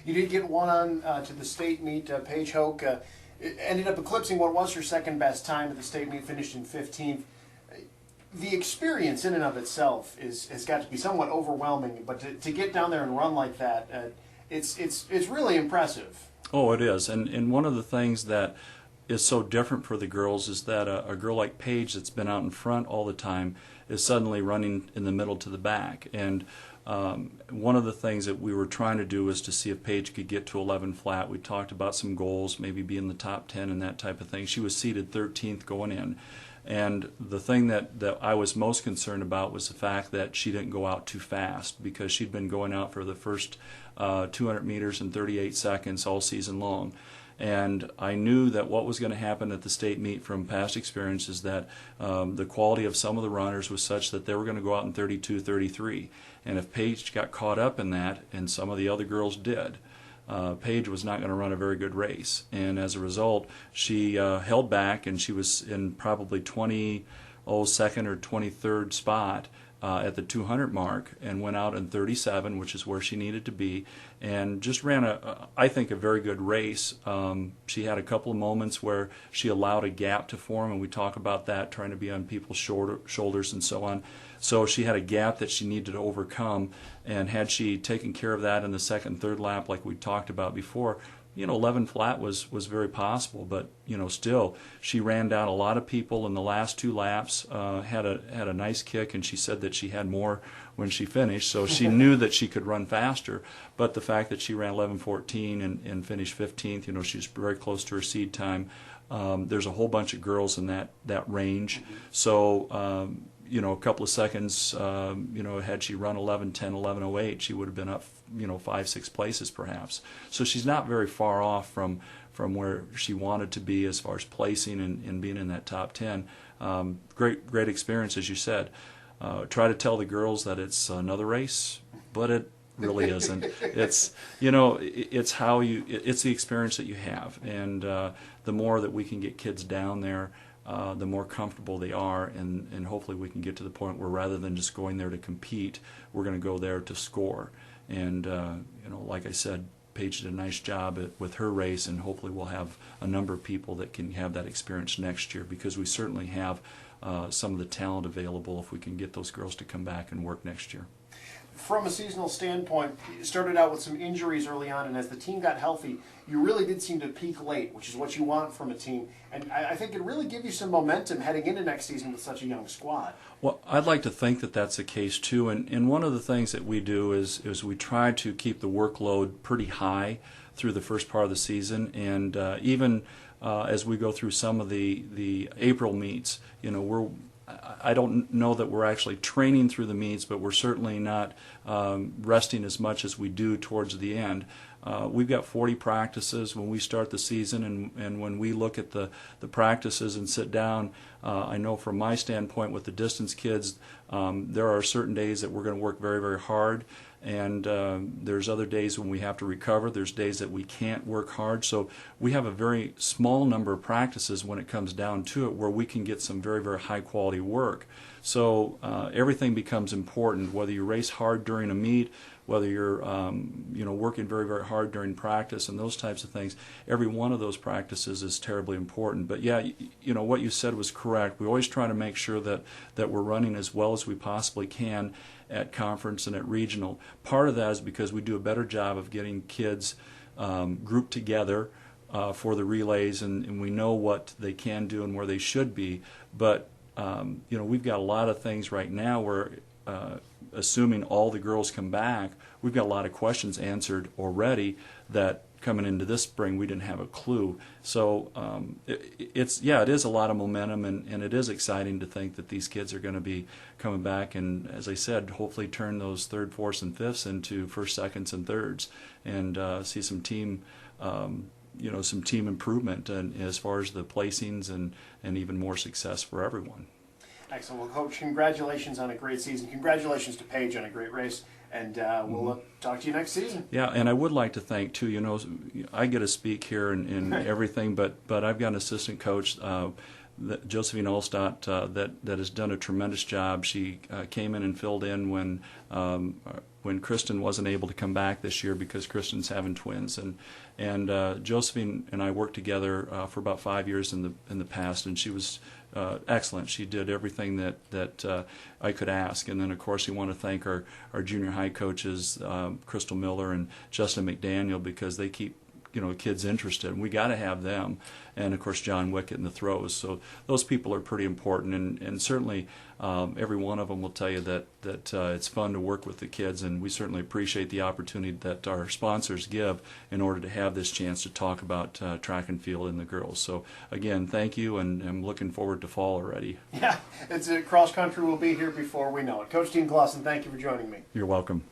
You did get one on to the state meet. Paige Hoke ended up eclipsing what was her second best time at the state meet, finished in 15th. The experience in and of itself has got to be somewhat overwhelming, but to get down there and run like that, it's really impressive. Oh, it is, and one of the things that is so different for the girls is that a girl like Paige that's been out in front all the time is suddenly running in the middle to the back. And one of the things that we were trying to do was to see if Paige could get to 11 flat. We talked about some goals, maybe be in the top 10 and that type of thing. She was seeded 13th going in. And the thing that I was most concerned about was the fact that she didn't go out too fast, because she'd been going out for the first 200 meters in 38 seconds all season long. And I knew that what was going to happen at the state meet from past experience is that the quality of some of the runners was such that they were going to go out in 32, 33. And if Paige got caught up in that, and some of the other girls did, Paige was not going to run a very good race. And as a result, she held back, and she was in probably 22nd or 23rd spot at the 200 mark, and went out in 37, which is where she needed to be, and just ran I think, a very good race. She had a couple of moments where she allowed a gap to form, and we talk about that, trying to be on people's shoulders and so on. So she had a gap that she needed to overcome, and had she taken care of that in the second and third lap like we talked about before, 11 flat was very possible. But still, she ran down a lot of people in the last two laps, had a nice kick, and she said that she had more when she finished, so she knew that she could run faster. But the fact that she ran 11:14 and finished 15th, she's very close to her seed time. There's a whole bunch of girls in that range, so a couple of seconds, had she run 11:10, 11:08, she would have been up, 5-6 places perhaps. So she's not very far off from where she wanted to be as far as placing and being in that top 10. Great experience, as you said. Try to tell the girls that it's another race, but it really isn't. It's it's it's the experience that you have, and the more that we can get kids down there, the more comfortable they are, and hopefully we can get to the point where rather than just going there to compete, we're going to go there to score. And like I said, Paige did a nice job with her race, and hopefully we'll have a number of people that can have that experience next year, because we certainly have some of the talent available if we can get those girls to come back and work next year. From a seasonal standpoint, you started out with some injuries early on, and as the team got healthy, you really did seem to peak late, which is what you want from a team. And I think it really gives you some momentum heading into next season with such a young squad. Well, I'd like to think that that's the case too. And one of the things that we do is we try to keep the workload pretty high through the first part of the season, and even as we go through some of the April meets, I don't know that we're actually training through the meets, but we're certainly not resting as much as we do towards the end. We've got 40 practices when we start the season, and when we look at the practices and sit down, I know from my standpoint with the distance kids, there are certain days that we're going to work very, very hard, and there's other days when we have to recover. There's days that we can't work hard. So we have a very small number of practices when it comes down to it where we can get some very, very high quality work. So everything becomes important, whether you race hard during a meet, whether you're working very, very hard during practice and those types of things. Every one of those practices is terribly important. But yeah, what you said was correct. We always try to make sure that we're running as well as we possibly can at conference and at regional. Part of that is because we do a better job of getting kids grouped together for the relays, and we know what they can do and where they should be. But we've got a lot of things right now where assuming all the girls come back, we've got a lot of questions answered already that coming into this spring we didn't have a clue. So it is a lot of momentum, and it is exciting to think that these kids are going to be coming back, and as I said, hopefully turn those third, fourths, and fifths into first, seconds, and thirds, and see some team some team improvement and as far as the placings and even more success for everyone. Excellent. Well, Coach, congratulations on a great season. Congratulations to Paige on a great race, and we'll talk to you next season. Yeah, and I would like to thank, too, I get to speak here and everything, but I've got an assistant coach Josephine Olstadt that has done a tremendous job. She came in and filled in when Kristen wasn't able to come back this year because Kristen's having twins, and Josephine and I worked together for about 5 years in the past, and she was excellent. She did everything that I could ask. And then, of course, we want to thank our junior high coaches, Crystal Miller and Justin McDaniel, because they keep kids interested, and we got to have them, and of course John Wickett in the throws. So those people are pretty important, and certainly every one of them will tell you that it's fun to work with the kids, and we certainly appreciate the opportunity that our sponsors give in order to have this chance to talk about track and field and the girls. So again, thank you, and I'm looking forward to fall already. Yeah, it's cross country will be here before we know it. Coach Dean Clasen, thank you for joining me. You're welcome.